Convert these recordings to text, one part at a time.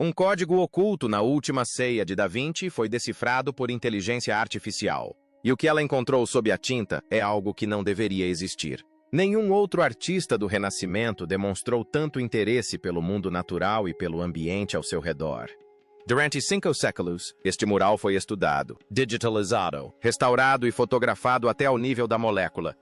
Um código oculto na Última Ceia de Da Vinci foi decifrado por inteligência artificial. E o que ela encontrou sob a tinta é algo que não deveria existir. Nenhum outro artista do Renascimento demonstrou tanto interesse pelo mundo natural e pelo ambiente ao seu redor. Durante 5 séculos, este mural foi estudado, digitalizado, restaurado e fotografado até ao nível da molécula.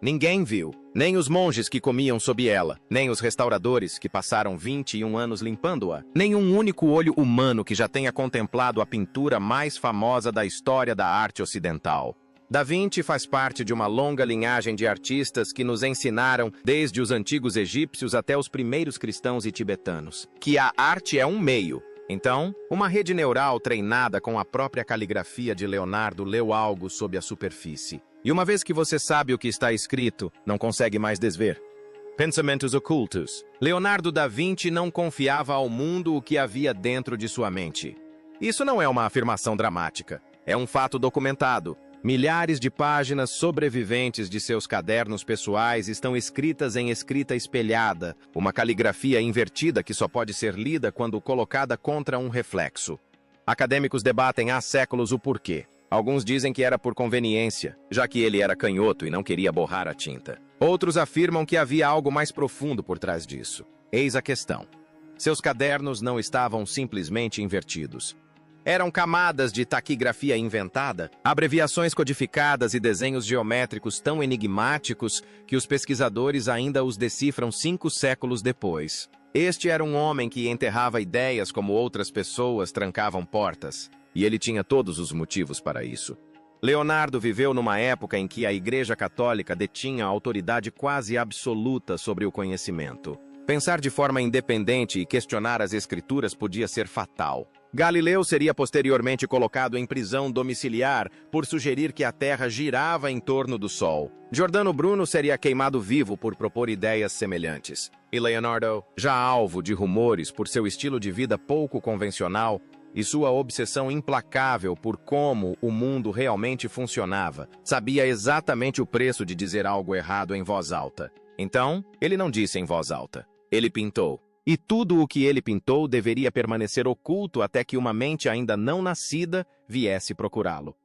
Ninguém viu, nem os monges que comiam sob ela, nem os restauradores que passaram 21 anos limpando-a, nem um único olho humano que já tenha contemplado a pintura mais famosa da história da arte ocidental. Da Vinci faz parte de uma longa linhagem de artistas que nos ensinaram, desde os antigos egípcios até os primeiros cristãos e tibetanos, que a arte é um meio. Então, uma rede neural treinada com a própria caligrafia de Leonardo leu algo sob a superfície. E uma vez que você sabe o que está escrito, não consegue mais desver. Pensamentos ocultos. Leonardo da Vinci não confiava ao mundo o que havia dentro de sua mente. Isso não é uma afirmação dramática. É um fato documentado. Milhares de páginas sobreviventes de seus cadernos pessoais estão escritas em escrita espelhada, uma caligrafia invertida que só pode ser lida quando colocada contra um reflexo. Acadêmicos debatem há séculos o porquê. Alguns dizem que era por conveniência, já que ele era canhoto e não queria borrar a tinta. Outros afirmam que havia algo mais profundo por trás disso. Eis a questão. Seus cadernos não estavam simplesmente invertidos. Eram camadas de taquigrafia inventada, abreviações codificadas e desenhos geométricos tão enigmáticos que os pesquisadores ainda os decifram 5 séculos depois. Este era um homem que enterrava ideias como outras pessoas trancavam portas, e ele tinha todos os motivos para isso. Leonardo viveu numa época em que a Igreja Católica detinha a autoridade quase absoluta sobre o conhecimento. Pensar de forma independente e questionar as escrituras podia ser fatal. Galileu seria posteriormente colocado em prisão domiciliar por sugerir que a Terra girava em torno do Sol. Giordano Bruno seria queimado vivo por propor ideias semelhantes. E Leonardo, já alvo de rumores por seu estilo de vida pouco convencional e sua obsessão implacável por como o mundo realmente funcionava, sabia exatamente o preço de dizer algo errado em voz alta. Então, ele não disse em voz alta. Ele pintou. E tudo o que ele pintou deveria permanecer oculto até que uma mente ainda não nascida viesse procurá-lo.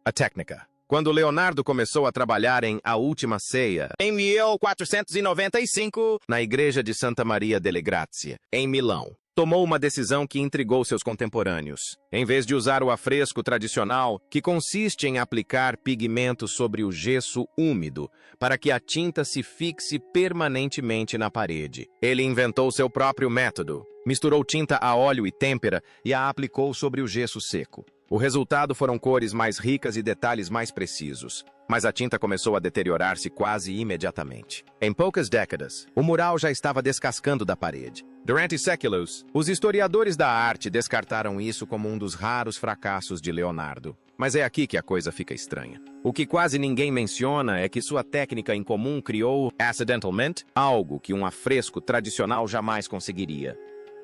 A técnica. Quando Leonardo começou a trabalhar em A Última Ceia, em 1495, na igreja de Santa Maria delle Grazie, em Milão, tomou uma decisão que intrigou seus contemporâneos. Em vez de usar o afresco tradicional, que consiste em aplicar pigmento sobre o gesso úmido, para que a tinta se fixe permanentemente na parede, ele inventou seu próprio método. Misturou tinta a óleo e têmpera e a aplicou sobre o gesso seco. O resultado foram cores mais ricas e detalhes mais precisos, mas a tinta começou a deteriorar-se quase imediatamente. Em poucas décadas, o mural já estava descascando da parede. Durante séculos, os historiadores da arte descartaram isso como um dos raros fracassos de Leonardo. Mas é aqui que a coisa fica estranha. O que quase ninguém menciona é que sua técnica incomum criou, acidentalmente, algo que um afresco tradicional jamais conseguiria.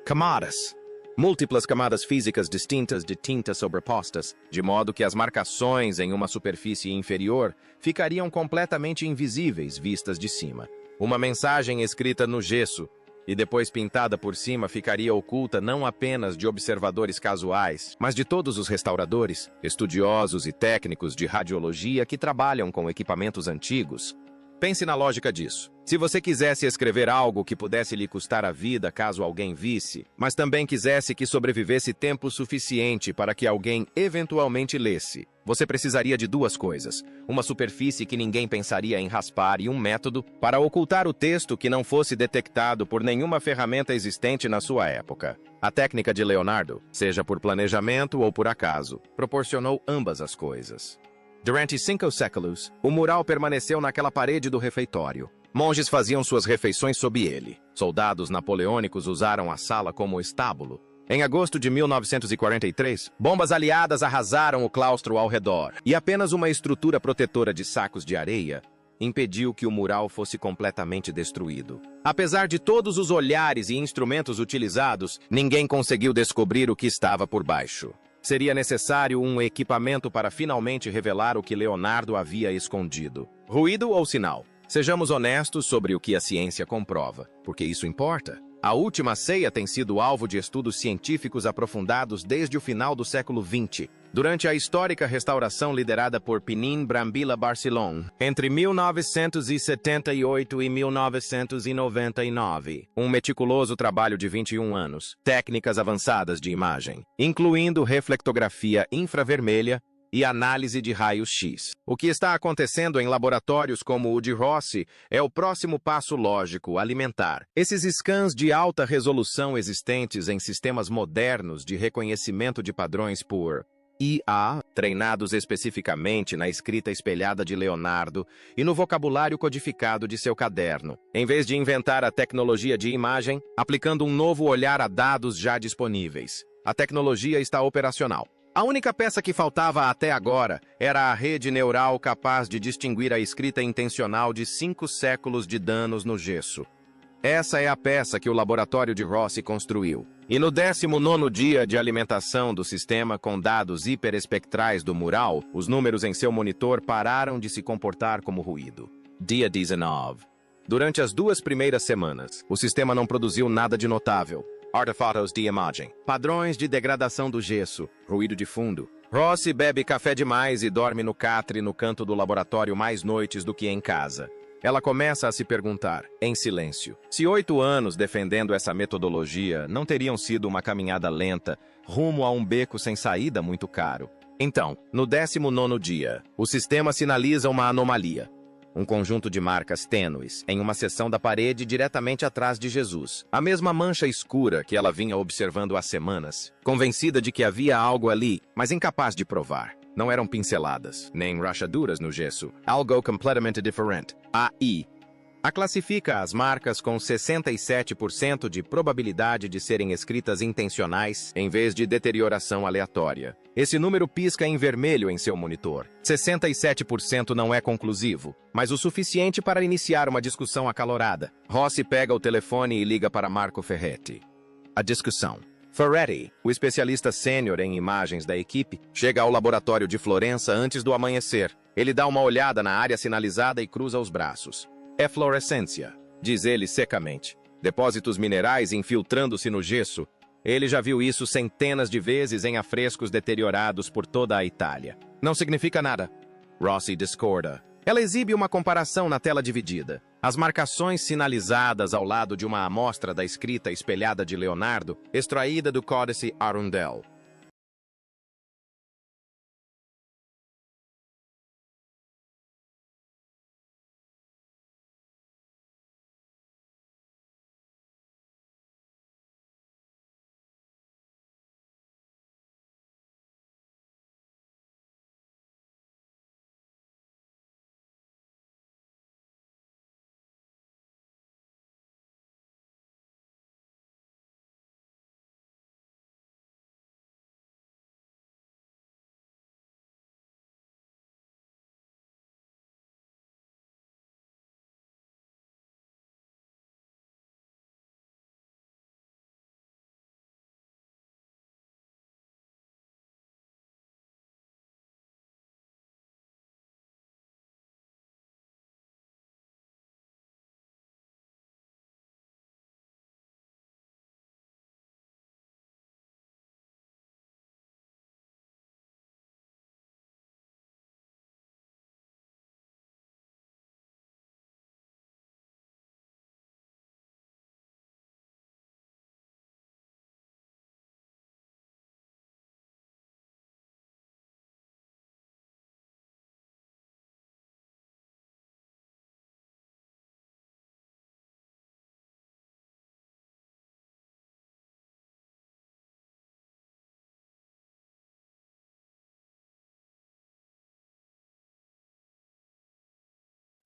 Camadas. Múltiplas camadas físicas distintas de tinta sobrepostas, de modo que as marcações em uma superfície inferior ficariam completamente invisíveis vistas de cima. Uma mensagem escrita no gesso e depois pintada por cima ficaria oculta não apenas de observadores casuais, mas de todos os restauradores, estudiosos e técnicos de radiologia que trabalham com equipamentos antigos. Pense na lógica disso. Se você quisesse escrever algo que pudesse lhe custar a vida caso alguém visse, mas também quisesse que sobrevivesse tempo suficiente para que alguém eventualmente lesse, você precisaria de 2 coisas. Uma superfície que ninguém pensaria em raspar e um método para ocultar o texto que não fosse detectado por nenhuma ferramenta existente na sua época. A técnica de Leonardo, seja por planejamento ou por acaso, proporcionou ambas as coisas. Durante 5 séculos, o mural permaneceu naquela parede do refeitório. Monges faziam suas refeições sob ele. Soldados napoleônicos usaram a sala como estábulo. Em agosto de 1943, bombas aliadas arrasaram o claustro ao redor, e apenas uma estrutura protetora de sacos de areia impediu que o mural fosse completamente destruído. Apesar de todos os olhares e instrumentos utilizados, ninguém conseguiu descobrir o que estava por baixo. Seria necessário um equipamento para finalmente revelar o que Leonardo havia escondido. Ruído ou sinal? Sejamos honestos sobre o que a ciência comprova, porque isso importa. A Última Ceia tem sido alvo de estudos científicos aprofundados desde o final do século XX, durante a histórica restauração liderada por Pinin Brambilla Barcelon, entre 1978 e 1999. Um meticuloso trabalho de 21 anos, técnicas avançadas de imagem, incluindo reflectografia infravermelha e análise de raios-x. O que está acontecendo em laboratórios como o de Rossi é o próximo passo lógico, alimentar. Esses scans de alta resolução existentes em sistemas modernos de reconhecimento de padrões por IA, treinados especificamente na escrita espelhada de Leonardo e no vocabulário codificado de seu caderno, em vez de inventar a tecnologia de imagem, aplicando um novo olhar a dados já disponíveis. A tecnologia está operacional. A única peça que faltava até agora era a rede neural capaz de distinguir a escrita intencional de 5 séculos de danos no gesso. Essa é a peça que o laboratório de Rossi construiu. E no 19º dia de alimentação do sistema com dados hiperespectrais do mural, os números em seu monitor pararam de se comportar como ruído. Dia 19. Durante as 2 primeiras semanas, o sistema não produziu nada de notável. Artefatos de imagem, padrões de degradação do gesso, ruído de fundo. Rossi bebe café demais e dorme no catre no canto do laboratório mais noites do que em casa. Ela começa a se perguntar, em silêncio, se 8 anos defendendo essa metodologia não teriam sido uma caminhada lenta, rumo a um beco sem saída muito caro. Então, no 19º dia, o sistema sinaliza uma anomalia. Um conjunto de marcas tênues em uma seção da parede diretamente atrás de Jesus. A mesma mancha escura que ela vinha observando há semanas, convencida de que havia algo ali, mas incapaz de provar. Não eram pinceladas, nem rachaduras no gesso. Algo completamente diferente. AI. A classifica as marcas com 67% de probabilidade de serem escritas intencionais em vez de deterioração aleatória. Esse número pisca em vermelho em seu monitor. 67% não é conclusivo, mas o suficiente para iniciar uma discussão acalorada. Rossi pega o telefone e liga para Marco Ferretti. A discussão. Ferretti, o especialista sênior em imagens da equipe, chega ao laboratório de Florença antes do amanhecer. Ele dá uma olhada na área sinalizada e cruza os braços. É fluorescência, diz ele secamente. Depósitos minerais infiltrando-se no gesso. Ele já viu isso centenas de vezes em afrescos deteriorados por toda a Itália. Não significa nada. Rossi discorda. Ela exibe uma comparação na tela dividida. As marcações sinalizadas ao lado de uma amostra da escrita espelhada de Leonardo, extraída do Códice Arundel.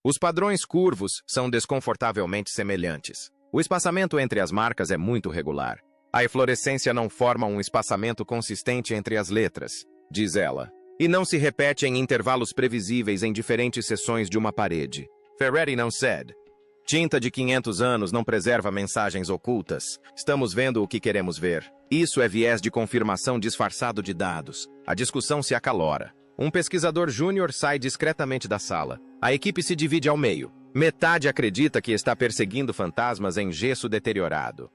Os padrões curvos são desconfortavelmente semelhantes. O espaçamento entre as marcas é muito regular. A eflorescência não forma um espaçamento consistente entre as letras, diz ela, e não se repete em intervalos previsíveis em diferentes seções de uma parede. Ferretti não cede. Tinta de 500 anos não preserva mensagens ocultas. Estamos vendo o que queremos ver. Isso é viés de confirmação disfarçado de dados. A discussão se acalora. Um pesquisador júnior sai discretamente da sala. A equipe se divide ao meio. Metade acredita que está perseguindo fantasmas em gesso deteriorado.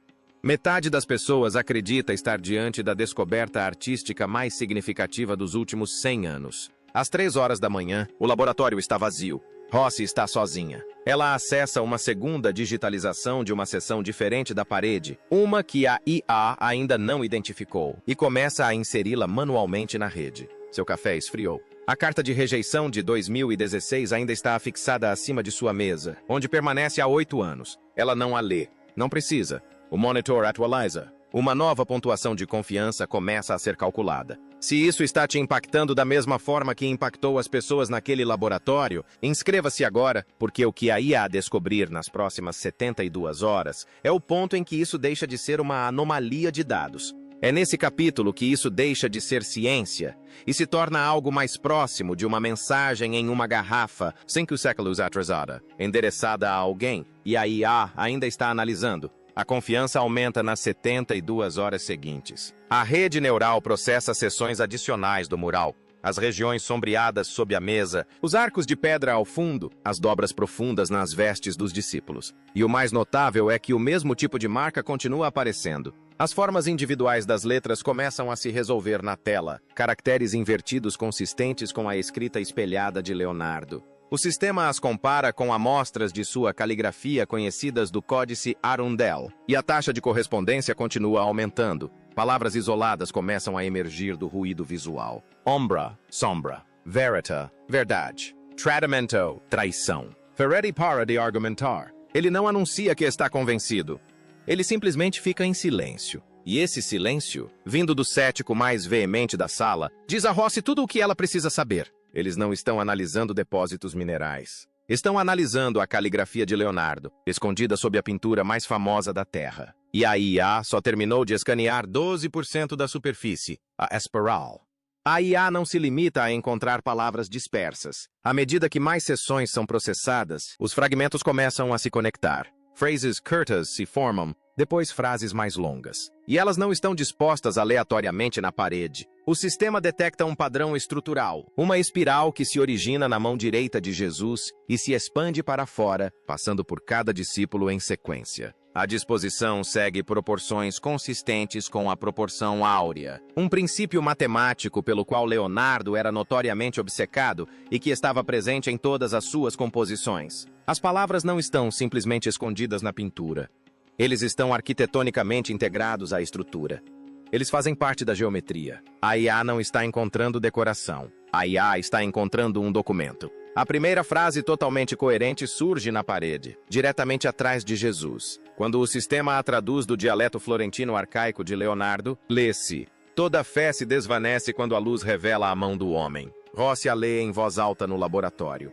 Metade das pessoas acredita estar diante da descoberta artística mais significativa dos últimos 100 anos. Às 3 horas da manhã, o laboratório está vazio. Rosie está sozinha. Ela acessa uma segunda digitalização de uma seção diferente da parede, uma que a IA ainda não identificou, e começa a inseri-la manualmente na rede. Seu café esfriou. A carta de rejeição de 2016 ainda está afixada acima de sua mesa, onde permanece há 8 anos. Ela não a lê. Não precisa. O monitor atualiza. Uma nova pontuação de confiança começa a ser calculada. Se isso está te impactando da mesma forma que impactou as pessoas naquele laboratório, inscreva-se agora, porque o que a IA descobrir nas próximas 72 horas é o ponto em que isso deixa de ser uma anomalia de dados. É nesse capítulo que isso deixa de ser ciência e se torna algo mais próximo de uma mensagem em uma garrafa 5 séculos atrasada, endereçada a alguém, e a IA ainda está analisando. A confiança aumenta nas 72 horas seguintes. A rede neural processa seções adicionais do mural, as regiões sombreadas sob a mesa, os arcos de pedra ao fundo, as dobras profundas nas vestes dos discípulos. E o mais notável é que o mesmo tipo de marca continua aparecendo. As formas individuais das letras começam a se resolver na tela, caracteres invertidos consistentes com a escrita espelhada de Leonardo. O sistema as compara com amostras de sua caligrafia conhecidas do Códice Arundel, e a taxa de correspondência continua aumentando. Palavras isoladas começam a emergir do ruído visual. Ombra, sombra. Verita, verdade. Tradimento, traição. Ferretti para de argumentar. Ele não anuncia que está convencido. Ele simplesmente fica em silêncio. E esse silêncio, vindo do cético mais veemente da sala, diz a Rosie tudo o que ela precisa saber. Eles não estão analisando depósitos minerais. Estão analisando a caligrafia de Leonardo, escondida sob a pintura mais famosa da Terra. E a IA só terminou de escanear 12% da superfície, a Esperal. A IA não se limita a encontrar palavras dispersas. À medida que mais seções são processadas, os fragmentos começam a se conectar. Phrases curtas se formam, depois frases mais longas. E elas não estão dispostas aleatoriamente na parede. O sistema detecta um padrão estrutural, uma espiral que se origina na mão direita de Jesus e se expande para fora, passando por cada discípulo em sequência. A disposição segue proporções consistentes com a proporção áurea, um princípio matemático pelo qual Leonardo era notoriamente obcecado e que estava presente em todas as suas composições. As palavras não estão simplesmente escondidas na pintura. Eles estão arquitetonicamente integrados à estrutura. Eles fazem parte da geometria. A IA não está encontrando decoração. A IA está encontrando um documento. A primeira frase totalmente coerente surge na parede, diretamente atrás de Jesus. Quando o sistema a traduz do dialeto florentino arcaico de Leonardo, lê-se: toda fé se desvanece quando a luz revela a mão do homem. Rosie a lê em voz alta no laboratório.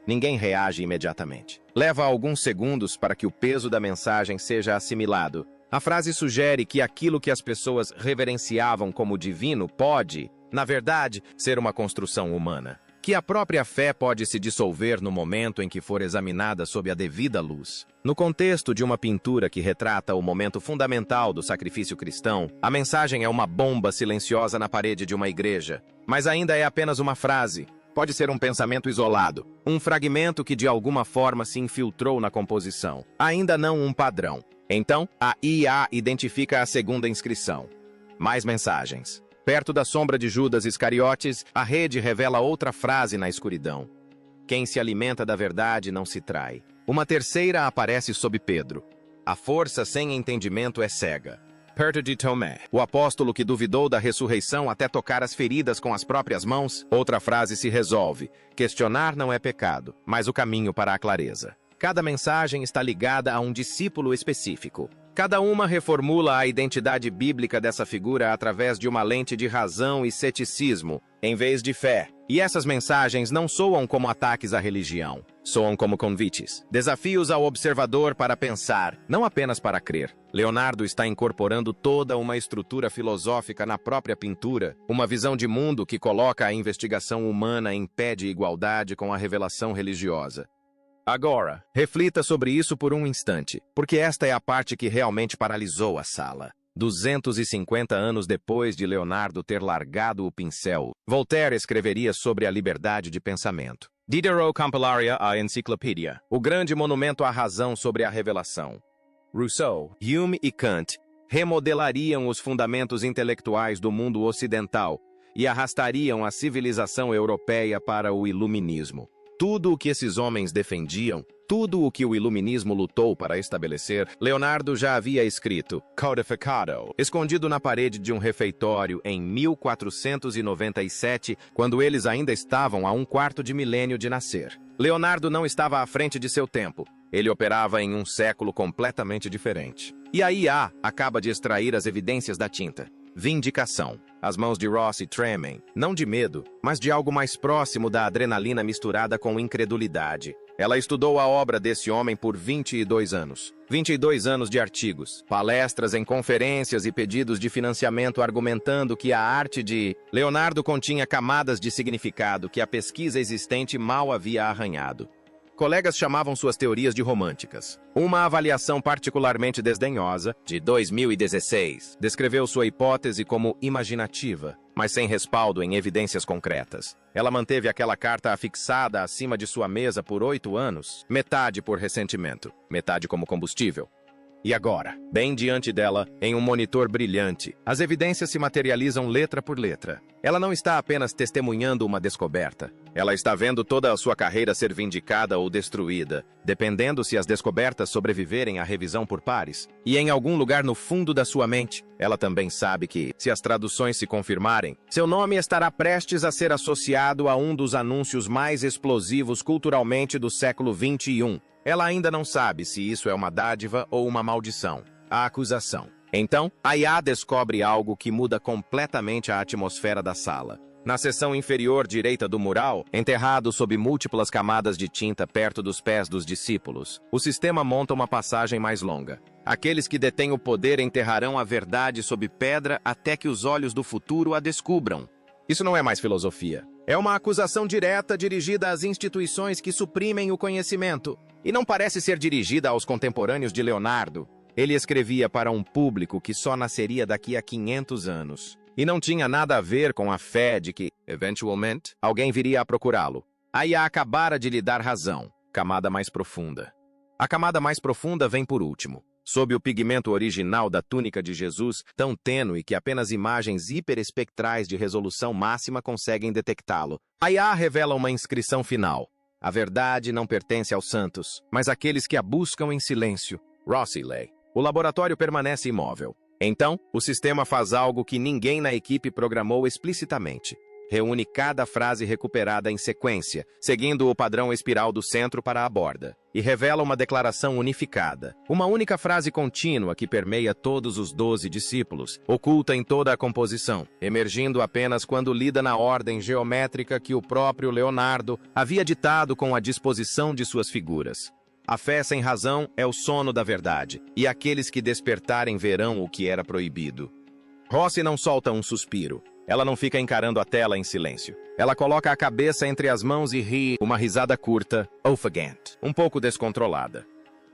Ninguém reage imediatamente. Leva alguns segundos para que o peso da mensagem seja assimilado. A frase sugere que aquilo que as pessoas reverenciavam como divino pode, na verdade, ser uma construção humana. Que a própria fé pode se dissolver no momento em que for examinada sob a devida luz. No contexto de uma pintura que retrata o momento fundamental do sacrifício cristão, a mensagem é uma bomba silenciosa na parede de uma igreja. Mas ainda é apenas uma frase. Pode ser um pensamento isolado, um fragmento que de alguma forma se infiltrou na composição, ainda não um padrão. Então, a IA identifica a segunda inscrição. Mais mensagens. Perto da sombra de Judas Iscariotes, a rede revela outra frase na escuridão. Quem se alimenta da verdade não se trai. Uma terceira aparece sob Pedro. A força sem entendimento é cega. Perto de Tomé, o apóstolo que duvidou da ressurreição até tocar as feridas com as próprias mãos, outra frase se resolve. Questionar não é pecado, mas o caminho para a clareza. Cada mensagem está ligada a um discípulo específico. Cada uma reformula a identidade bíblica dessa figura através de uma lente de razão e ceticismo, em vez de fé. E essas mensagens não soam como ataques à religião, soam como convites, desafios ao observador para pensar, não apenas para crer. Leonardo está incorporando toda uma estrutura filosófica na própria pintura, uma visão de mundo que coloca a investigação humana em pé de igualdade com a revelação religiosa. Agora, reflita sobre isso por um instante, porque esta é a parte que realmente paralisou a sala. 250 anos depois de Leonardo ter largado o pincel, Voltaire escreveria sobre a liberdade de pensamento. Diderot compilaria a Enciclopédia, o grande monumento à razão sobre a revelação. Rousseau, Hume e Kant remodelariam os fundamentos intelectuais do mundo ocidental e arrastariam a civilização europeia para o iluminismo. Tudo o que esses homens defendiam, tudo o que o iluminismo lutou para estabelecer, Leonardo já havia escrito, codificado, escondido na parede de um refeitório em 1497, quando eles ainda estavam a um quarto de milênio de nascer. Leonardo não estava à frente de seu tempo. Ele operava em um século completamente diferente. E a IA acaba de extrair as evidências da tinta. Vindicação. As mãos de Rossi tremem, não de medo, mas de algo mais próximo da adrenalina misturada com incredulidade. Ela estudou a obra desse homem por 22 anos. 22 anos de artigos, palestras em conferências e pedidos de financiamento argumentando que a arte de Leonardo continha camadas de significado que a pesquisa existente mal havia arranhado. Colegas chamavam suas teorias de românticas. Uma avaliação particularmente desdenhosa, de 2016, descreveu sua hipótese como imaginativa, mas sem respaldo em evidências concretas. Ela manteve aquela carta afixada acima de sua mesa por 8 anos, metade por ressentimento, metade como combustível. E agora, bem diante dela, em um monitor brilhante, as evidências se materializam letra por letra. Ela não está apenas testemunhando uma descoberta. Ela está vendo toda a sua carreira ser vindicada ou destruída, dependendo se as descobertas sobreviverem à revisão por pares. E em algum lugar no fundo da sua mente, ela também sabe que, se as traduções se confirmarem, seu nome estará prestes a ser associado a um dos anúncios mais explosivos culturalmente do século XXI. Ela ainda não sabe se isso é uma dádiva ou uma maldição. A acusação. Então, a IA descobre algo que muda completamente a atmosfera da sala. Na seção inferior direita do mural, enterrado sob múltiplas camadas de tinta perto dos pés dos discípulos, o sistema monta uma passagem mais longa. Aqueles que detêm o poder enterrarão a verdade sob pedra até que os olhos do futuro a descubram. Isso não é mais filosofia. É uma acusação direta dirigida às instituições que suprimem o conhecimento. E não parece ser dirigida aos contemporâneos de Leonardo. Ele escrevia para um público que só nasceria daqui a 500 anos. E não tinha nada a ver com a fé de que, eventualmente, alguém viria a procurá-lo. A IA acabara de lhe dar razão. Camada mais profunda. A camada mais profunda vem por último. Sob o pigmento original da túnica de Jesus, tão tênue que apenas imagens hiperespectrais de resolução máxima conseguem detectá-lo. A IA revela uma inscrição final. A verdade não pertence aos santos, mas àqueles que a buscam em silêncio. Rossi lê. O laboratório permanece imóvel. Então, o sistema faz algo que ninguém na equipe programou explicitamente. Reúne cada frase recuperada em sequência, seguindo o padrão espiral do centro para a borda, e revela uma declaração unificada. Uma única frase contínua que permeia todos os 12 discípulos, oculta em toda a composição, emergindo apenas quando lida na ordem geométrica que o próprio Leonardo havia ditado com a disposição de suas figuras. A fé sem razão é o sono da verdade, e aqueles que despertarem verão o que era proibido. Rossi não solta um suspiro. Ela não fica encarando a tela em silêncio. Ela coloca a cabeça entre as mãos e ri, uma risada curta, ofegante, um pouco descontrolada.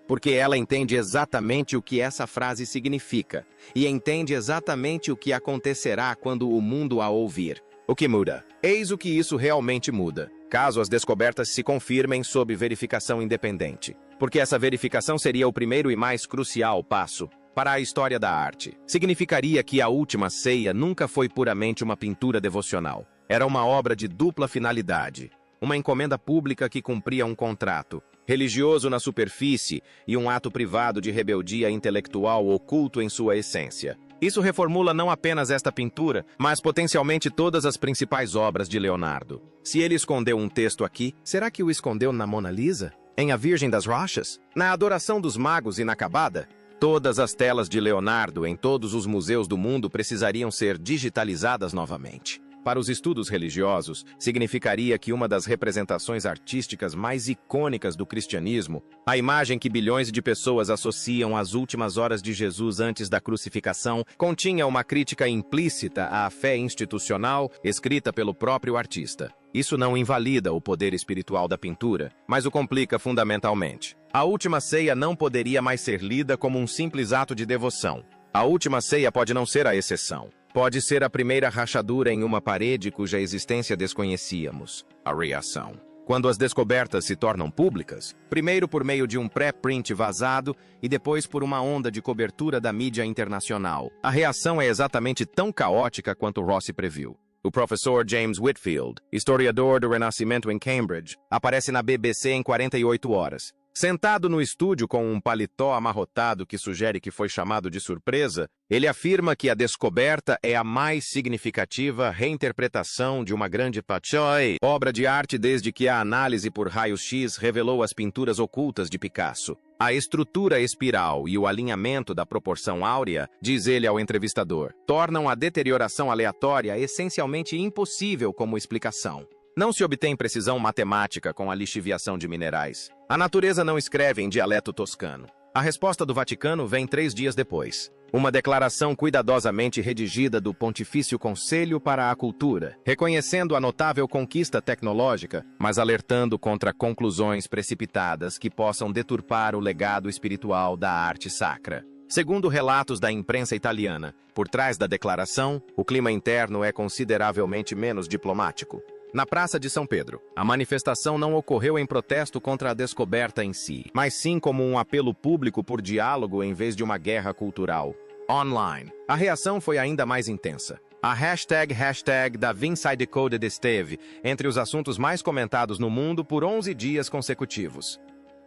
Porque ela entende exatamente o que essa frase significa, e entende exatamente o que acontecerá quando o mundo a ouvir. O que muda? Eis o que isso realmente muda, caso as descobertas se confirmem sob verificação independente. Porque essa verificação seria o primeiro e mais crucial passo para a história da arte. Significaria que a Última Ceia nunca foi puramente uma pintura devocional. Era uma obra de dupla finalidade. Uma encomenda pública que cumpria um contrato, religioso na superfície, e um ato privado de rebeldia intelectual oculto em sua essência. Isso reformula não apenas esta pintura, mas potencialmente todas as principais obras de Leonardo. Se ele escondeu um texto aqui, será que o escondeu na Mona Lisa? Em A Virgem das Rochas? Na Adoração dos Magos Inacabada? Todas as telas de Leonardo em todos os museus do mundo precisariam ser digitalizadas novamente. Para os estudos religiosos, significaria que uma das representações artísticas mais icônicas do cristianismo, a imagem que bilhões de pessoas associam às últimas horas de Jesus antes da crucificação, continha uma crítica implícita à fé institucional escrita pelo próprio artista. Isso não invalida o poder espiritual da pintura, mas o complica fundamentalmente. A Última Ceia não poderia mais ser lida como um simples ato de devoção. A Última Ceia pode não ser a exceção. Pode ser a primeira rachadura em uma parede cuja existência desconhecíamos. A reação. Quando as descobertas se tornam públicas, primeiro por meio de um pré-print vazado e depois por uma onda de cobertura da mídia internacional, a reação é exatamente tão caótica quanto Rossi previu. O professor James Whitfield, historiador do Renascimento em Cambridge, aparece na BBC em 48 horas. Sentado no estúdio com um paletó amarrotado que sugere que foi chamado de surpresa, ele afirma que a descoberta é a mais significativa reinterpretação de uma grande Pachoi, obra de arte desde que a análise por raios-x revelou as pinturas ocultas de Picasso. A estrutura espiral e o alinhamento da proporção áurea, diz ele ao entrevistador, tornam a deterioração aleatória essencialmente impossível como explicação. Não se obtém precisão matemática com a lixiviação de minerais. A natureza não escreve em dialeto toscano. A resposta do Vaticano vem 3 dias depois. Uma declaração cuidadosamente redigida do Pontifício Conselho para a Cultura, reconhecendo a notável conquista tecnológica, mas alertando contra conclusões precipitadas que possam deturpar o legado espiritual da arte sacra. Segundo relatos da imprensa italiana, por trás da declaração, o clima interno é consideravelmente menos diplomático. Na Praça de São Pedro, a manifestação não ocorreu em protesto contra a descoberta em si, mas sim como um apelo público por diálogo em vez de uma guerra cultural. Online, a reação foi ainda mais intensa. A hashtag Da Vinci Decoded esteve entre os assuntos mais comentados no mundo por 11 dias consecutivos.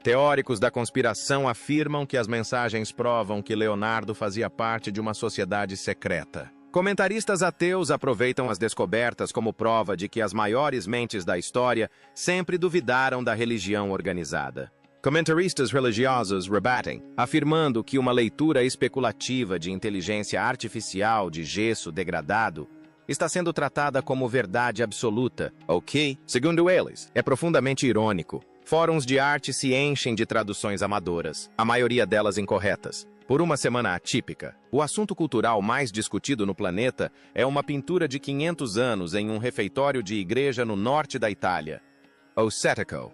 Teóricos da conspiração afirmam que as mensagens provam que Leonardo fazia parte de uma sociedade secreta. Comentaristas ateus aproveitam as descobertas como prova de que as maiores mentes da história sempre duvidaram da religião organizada. Comentaristas religiosos rebatem, afirmando que uma leitura especulativa de inteligência artificial de gesso degradado está sendo tratada como verdade absoluta, o que, segundo eles, é profundamente irônico. Fóruns de arte se enchem de traduções amadoras, a maioria delas incorretas. Por uma semana atípica, o assunto cultural mais discutido no planeta é uma pintura de 500 anos em um refeitório de igreja no norte da Itália, o Cetico.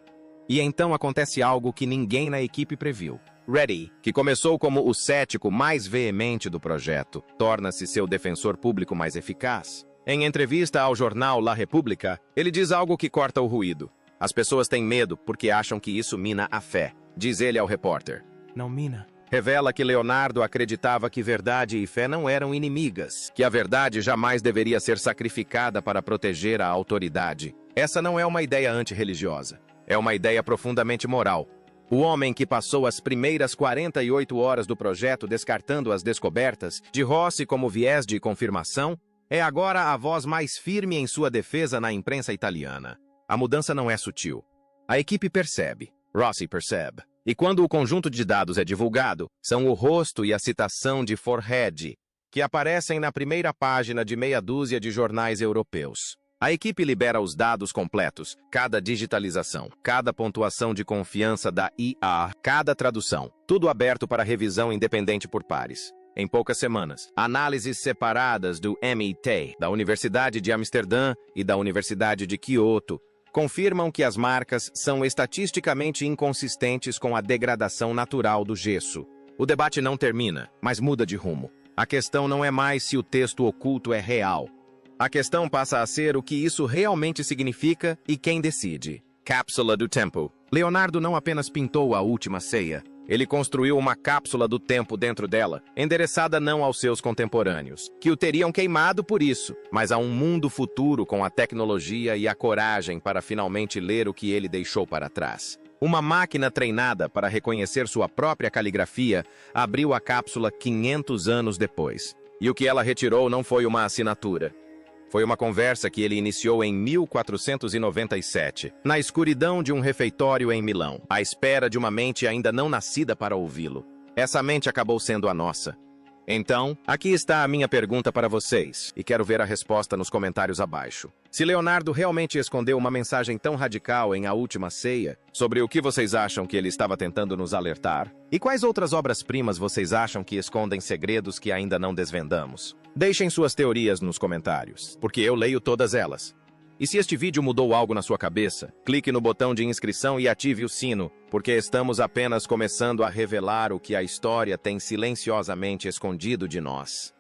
E então acontece algo que ninguém na equipe previu. Reddy, que começou como o cético mais veemente do projeto, torna-se seu defensor público mais eficaz. Em entrevista ao jornal La Repubblica, ele diz algo que corta o ruído. As pessoas têm medo porque acham que isso mina a fé, diz ele ao repórter. Não mina. Revela que Leonardo acreditava que verdade e fé não eram inimigas, que a verdade jamais deveria ser sacrificada para proteger a autoridade. Essa não é uma ideia antirreligiosa, é uma ideia profundamente moral. O homem que passou as primeiras 48 horas do projeto descartando as descobertas, de Rossi como viés de confirmação, é agora a voz mais firme em sua defesa na imprensa italiana. A mudança não é sutil. A equipe percebe, Rossi percebe. E quando o conjunto de dados é divulgado, são o rosto e a citação de Forehead, que aparecem na primeira página de meia dúzia de jornais europeus. A equipe libera os dados completos, cada digitalização, cada pontuação de confiança da IA, cada tradução, tudo aberto para revisão independente por pares. Em poucas semanas, análises separadas do MIT, da Universidade de Amsterdã e da Universidade de Kyoto, confirmam que as marcas são estatisticamente inconsistentes com a degradação natural do gesso. O debate não termina, mas muda de rumo. A questão não é mais se o texto oculto é real. A questão passa a ser o que isso realmente significa e quem decide. Cápsula do tempo. Leonardo não apenas pintou a última ceia. Ele construiu uma cápsula do tempo dentro dela, endereçada não aos seus contemporâneos, que o teriam queimado por isso, mas a um mundo futuro com a tecnologia e a coragem para finalmente ler o que ele deixou para trás. Uma máquina treinada para reconhecer sua própria caligrafia abriu a cápsula 500 anos depois. E o que ela retirou não foi uma assinatura. Foi uma conversa que ele iniciou em 1497, na escuridão de um refeitório em Milão, à espera de uma mente ainda não nascida para ouvi-lo. Essa mente acabou sendo a nossa. Então, aqui está a minha pergunta para vocês, e quero ver a resposta nos comentários abaixo. Se Leonardo realmente escondeu uma mensagem tão radical em A Última Ceia, sobre o que vocês acham que ele estava tentando nos alertar? E quais outras obras-primas vocês acham que escondem segredos que ainda não desvendamos? Deixem suas teorias nos comentários, porque eu leio todas elas. E se este vídeo mudou algo na sua cabeça, clique no botão de inscrição e ative o sino, porque estamos apenas começando a revelar o que a história tem silenciosamente escondido de nós.